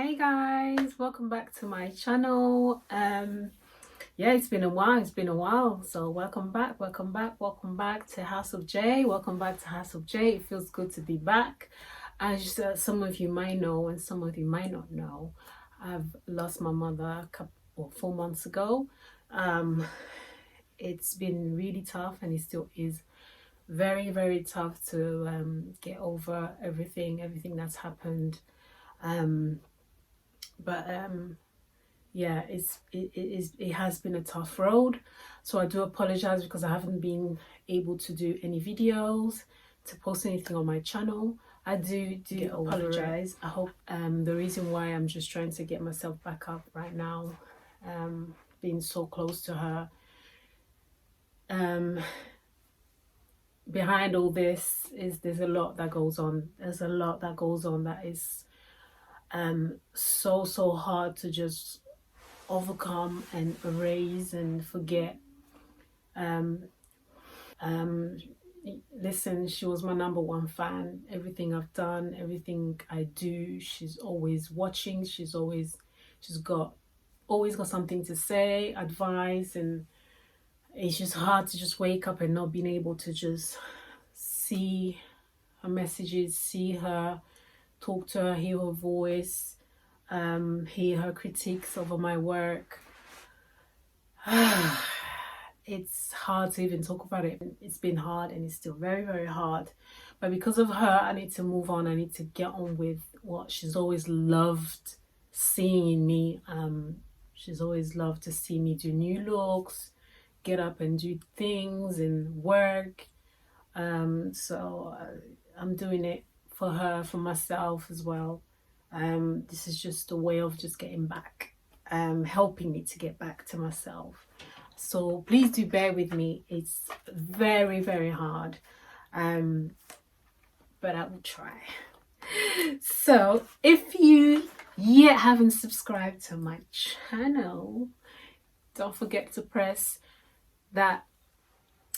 Hey guys, welcome back to my channel. Yeah, it's been a while, so welcome back to House of Djey. Welcome back to House of Djey. It feels good to be back. As some of you might know and some of you might not know, I've lost my mother 4 months ago. It's been really tough, and it still is very tough to get over everything that's happened. Yeah, it has been a tough road, so I do apologize because I haven't been able to do any videos, to post anything on my channel. I do apologize. I hope the reason why I'm just trying to get myself back up right now, being so close to her, behind all this is there's a lot that goes on. There's a lot that goes on that is so hard to just overcome and erase and forget. Listen, she was my #1 fan. Everything I've done, everything I do, she's always watching. She's always got something to say, advice, and it's just hard to just wake up and not being able to just see her messages, see her, talk to her, hear her voice, hear her critiques over my work. It's hard to even talk about it. It's been hard, and it's still very hard, but because of her I need to move on. I need to get on with what she's always loved seeing in me. She's always loved to see me do new looks, get up and do things and work. So I'm doing it for her, for myself as well. This is just a way of just getting back, helping me to get back to myself. So please do bear with me. It's very hard, but I will try. So if you yet haven't subscribed to my channel, don't forget to press that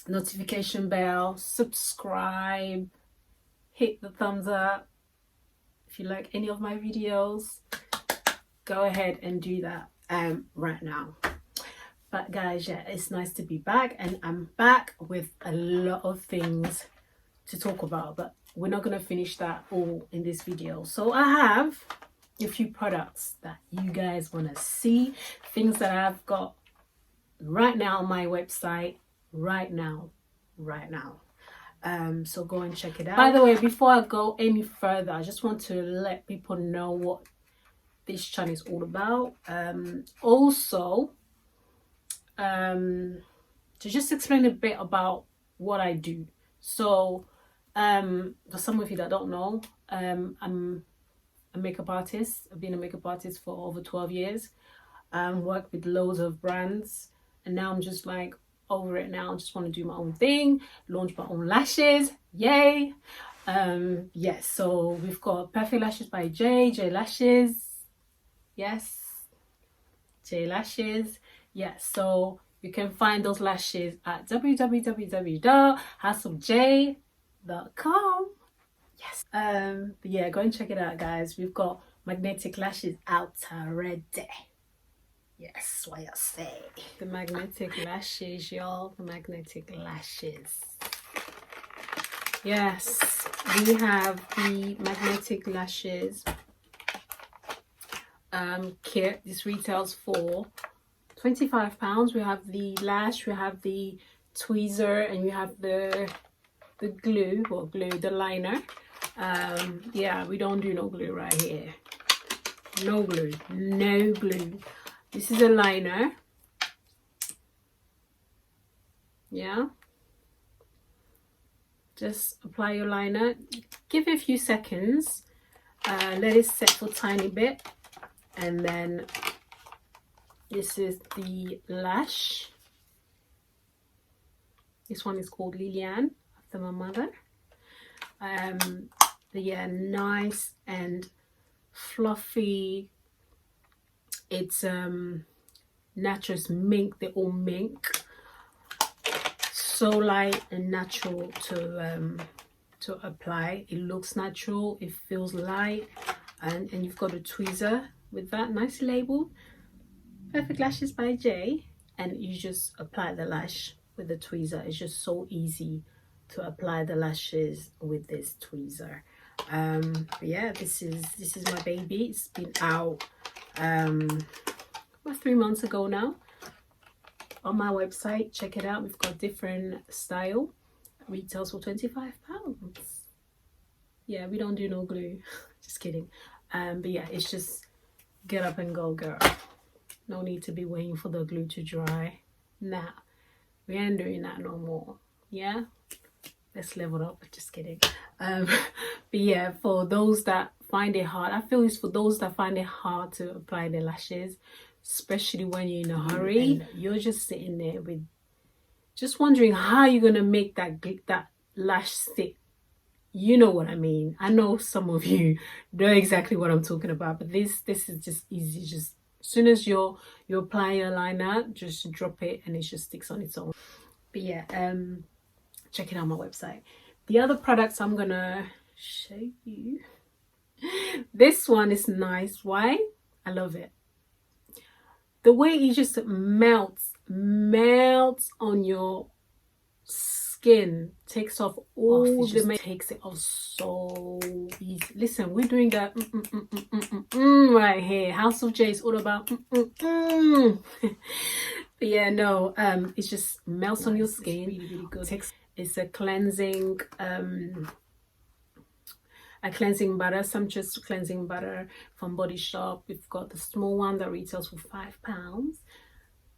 notification bell, subscribe, hit the thumbs up. If you like any of my videos, go ahead and do that right now. But guys, yeah, it's nice to be back, and I'm back with a lot of things to talk about, but we're not going to finish that all in this video. So I have a few products that you guys want to see, things that I've got right now on my website, right now. So go and check it out. By the way, before I go any further, I just want to let people know what this channel is all about. Also, to just explain a bit about what I do. So for some of you that don't know, I'm a makeup artist. I've been a makeup artist for over 12 years. Worked with loads of brands, and now I'm just like over it now. I just want to do my own thing, launch my own lashes. Yay! Yes, so we've got Perfect Lashes by Djey Lashes. Yes, Djey Lashes. Yes, so you can find those lashes at www.houseofdjey.com. Yes. But yeah, go and check it out, guys. We've got magnetic lashes out already. Yes, what you say. The magnetic lashes, y'all. The magnetic lashes. Yes, we have the magnetic lashes kit. This retails for £25. We have the lash, we have the tweezer, and we have the glue, the liner. Yeah, we don't do no glue right here. No glue. This is a liner. Yeah, just apply your liner, give it a few seconds, let it set for a tiny bit, and then this is the lash. This one is called Liliane, after my mother. Yeah, nice and fluffy. It's Naturals Mink. They're all mink. So light and natural to apply. It looks natural. It feels light. and you've got a tweezer with that, nicely labeled, Perfect Lashes by Djey, and you just apply the lash with the tweezer. It's just so easy to apply the lashes with this tweezer. But yeah, this is my baby. It's been out about 3 months ago now on my website. Check it out. We've got different style. Retails for £25. Yeah, we don't do no glue. Just kidding. But yeah, it's just get up and go, girl. No need to be waiting for the glue to dry. Nah, we ain't doing that no more. Yeah, let's level up. Just kidding. But yeah, for those that find it hard, I feel it's for those that find it hard to apply their lashes, especially when you're in a hurry and you're just sitting there with just wondering how you're gonna make that lash stick. You know what I mean. I know some of you know exactly what I'm talking about, but this is just easy. Just as soon as you apply your liner, just drop it and it just sticks on its own. But yeah, check it out on my website. The other products I'm gonna show you, this one is nice. Why? I love it. The way it just melts on your skin, takes off all the makeup, takes it off so easy. Listen, we're doing that right here. House of Djey is all about But yeah, no, it just melts on your skin. It's really good. It's a cleansing butter, sumptuous cleansing butter from Body Shop. We've got the small one that retails for £5.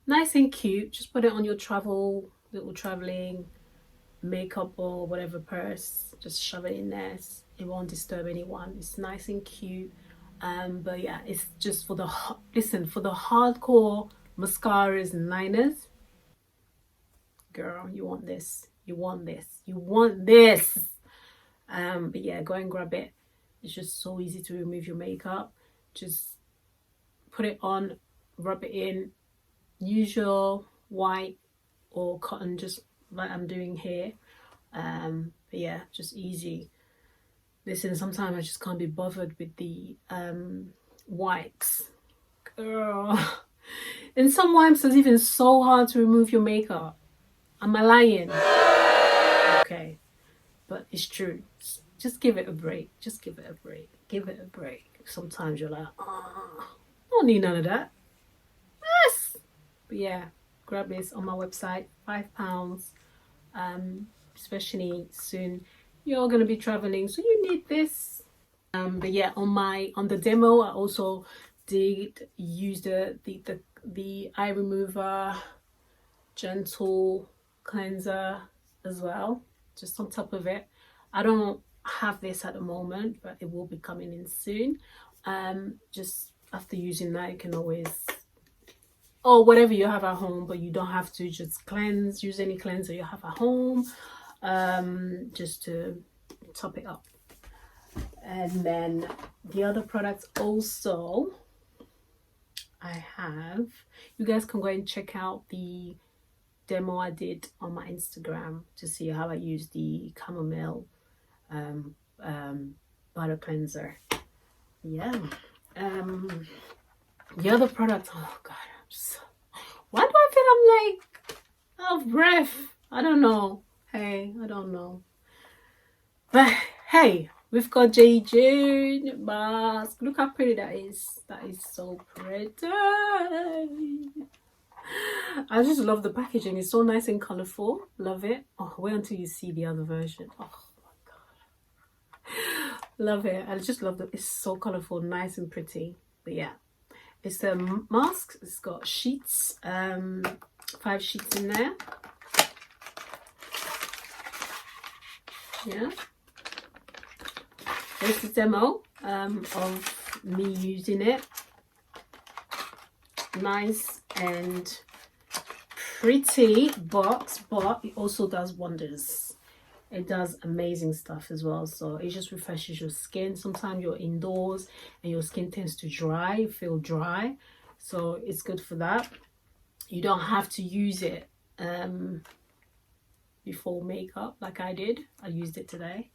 Nice and cute. Just put it on your little traveling makeup or whatever purse. Just shove it in there. It won't disturb anyone. It's nice and cute. But yeah, it's just for the for the hardcore mascaras and liners. Girl, you want this. You want this. You want this. But yeah, go and grab it. It's just so easy to remove your makeup. Just put it on, rub it in. Use your white or cotton, just like I'm doing here. But yeah, just easy. Listen, sometimes I just can't be bothered with the wipes. Girl. And some wipes is even so hard to remove your makeup. Am I lying? Okay. But it's true. Just give it a break. Just give it a break. Give it a break. Sometimes you're like, oh, don't need none of that. Yes. But yeah, grab this on my website. £5. Especially soon you're gonna be traveling, so you need this. But yeah, on the demo, I also did use the eye remover gentle cleanser as well, just on top of it. I don't have this at the moment, but it will be coming in soon. Just after using that, you can always, or whatever you have at home, but you don't have to just use any cleanser you have at home, just to top it up. And then the other products also I have, you guys can go and check out the demo I did on my Instagram to see how I use the CAMOMILE butter cleanser. Yeah. The other product, oh god, why do I feel I'm like out of breath? I don't know. Hey, I don't know. But hey, we've got Djey mask. Look how pretty that is. That is so pretty. I just love the packaging. It's so nice and colourful. Love it. Oh, wait until you see the other version. Oh my god. Love it. I just love that. It's so colourful, nice and pretty. But yeah, it's a mask. It's got sheets, 5 sheets in there. Yeah. There's the demo of me using it. Nice and pretty box, but it also does wonders. It does amazing stuff as well. So it just refreshes your skin. Sometimes you're indoors and your skin tends to feel dry, so it's good for that. You don't have to use it before makeup like I did. I used it today.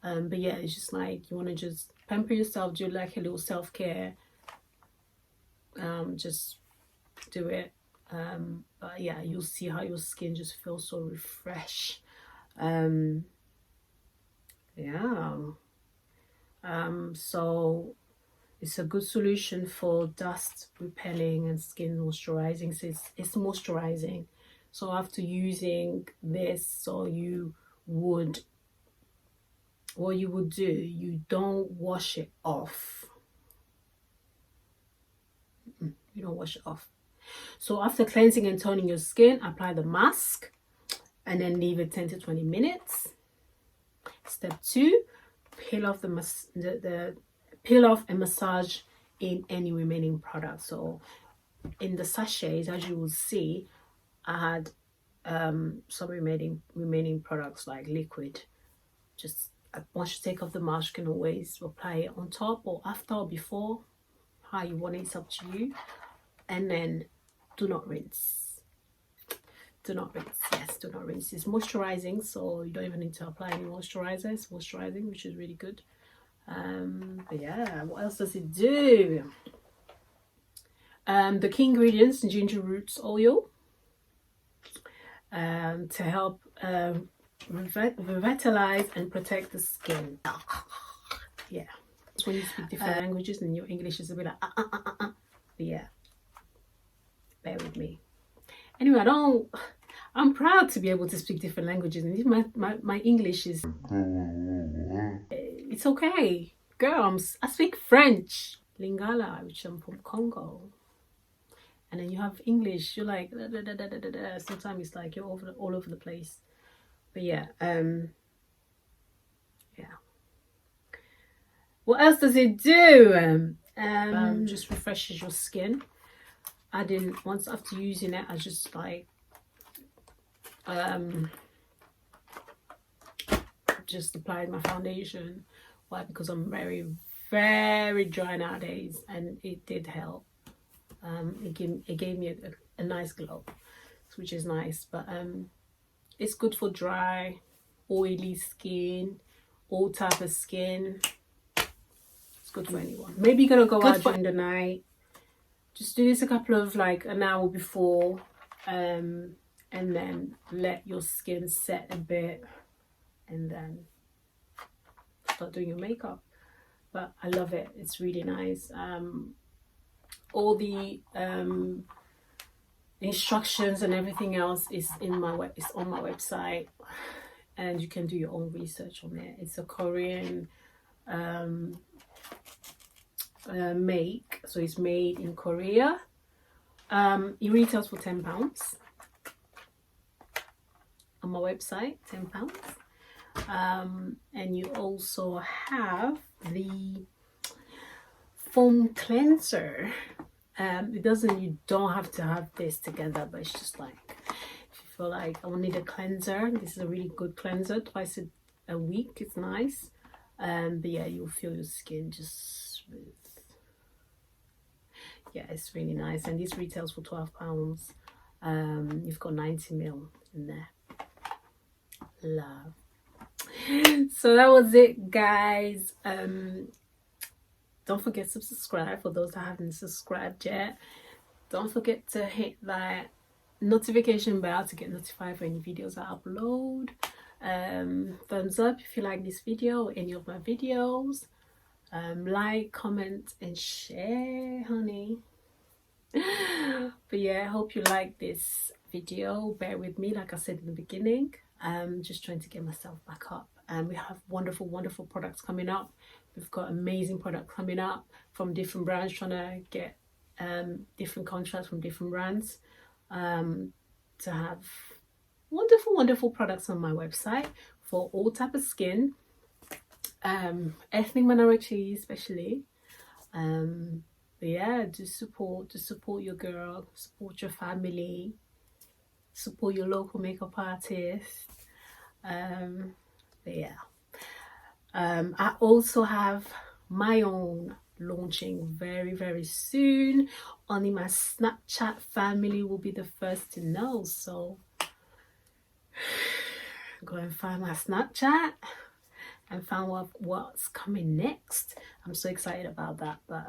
But yeah, it's just like you want to just pamper yourself, do like a little self-care. Just do it. But yeah, you'll see how your skin just feels so refreshed. Yeah. So it's a good solution for dust repelling and skin moisturizing. So it's moisturizing. So after using this, so you would, what you would do, you don't wash it off. You don't wash it off. So after cleansing and toning your skin, apply the mask and then leave it 10 to 20 minutes. Step 2, peel off peel off and massage in any remaining product. So in the sachets, as you will see, I had some remaining products like liquid. Just once you take off the mask, you can always apply it on top or after or before, how you want it. It's up to you. And then do not rinse. Do not rinse. Yes, do not rinse. It's moisturizing, so you don't even need to apply any moisturizer. It's moisturizing, which is really good. But yeah, what else does it do? The key ingredients: ginger roots oil, to help revitalize and protect the skin. Yeah, it's when you speak different languages and your English is a bit like But yeah, bear with me. Anyway, I'm proud to be able to speak different languages, and my English is, it's okay. Girl, I speak French, Lingala, which I'm from Congo. And then you have English, you're like, da, da, da, da, da, da, da. Sometimes it's like you're all over the place. But yeah, yeah. What else does it do? Just refreshes your skin. Once after using it, I just like just applied my foundation. Why? Because I'm very, very dry nowadays, and it did help. It gave me a nice glow, which is nice. But it's good for dry, oily skin, all type of skin. It's good for anyone. Maybe you're gonna go out during the night. Just do this a couple of like an hour before, and then let your skin set a bit, and then start doing your makeup. But I love it. It's really nice. All the instructions and everything else is on my website, and you can do your own research on it. It's a Korean make, so it's made in Korea. It retails for £10 on my website, £10. And you also have the foam cleanser. You don't have to have this together, but it's just like, if you feel like I need a cleanser, this is a really good cleanser, twice a week. It's nice. But yeah, you'll feel your skin just smooth. Yeah, it's really nice, and this retails for £12. You've got 90ml in there. Love. So that was it, guys. Don't forget to subscribe for those that haven't subscribed yet. Don't forget to hit that notification bell to get notified for any videos I upload. Thumbs up if you like this video or any of my videos. Like, comment and share, honey. But yeah, I hope you like this video. Bear with me, like I said in the beginning. Just trying to get myself back up, and we have wonderful products coming up. We've got amazing products coming up from different brands, trying to get different contracts from different brands to have wonderful products on my website for all type of skin, ethnic minorities especially. But yeah, just support your girl, support your family, support your local makeup artist. But yeah, I also have my own launching very soon. Only my Snapchat family will be the first to know, so go and find my Snapchat and found out what's coming next. I'm so excited about that. But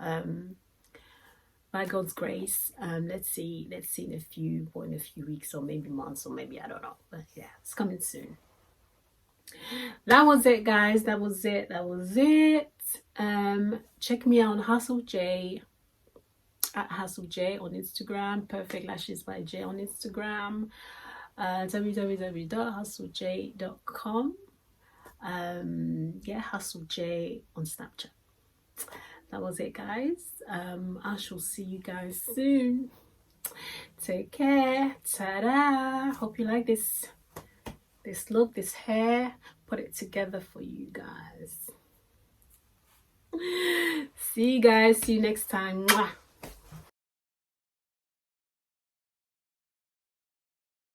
by God's grace, let's see in a few weeks, or maybe months, or maybe I don't know. But yeah, it's coming soon. That was it, guys. That was it. Check me out on Djey, at Djey on Instagram, Perfect Lashes by Djey on Instagram, www.hustledjey.com. Djey on Snapchat. That was it, guys. I shall see you guys soon. Take care. Ta-da. Hope you like this look, this hair. Put it together for you guys. See you guys. See you next time. Mwah.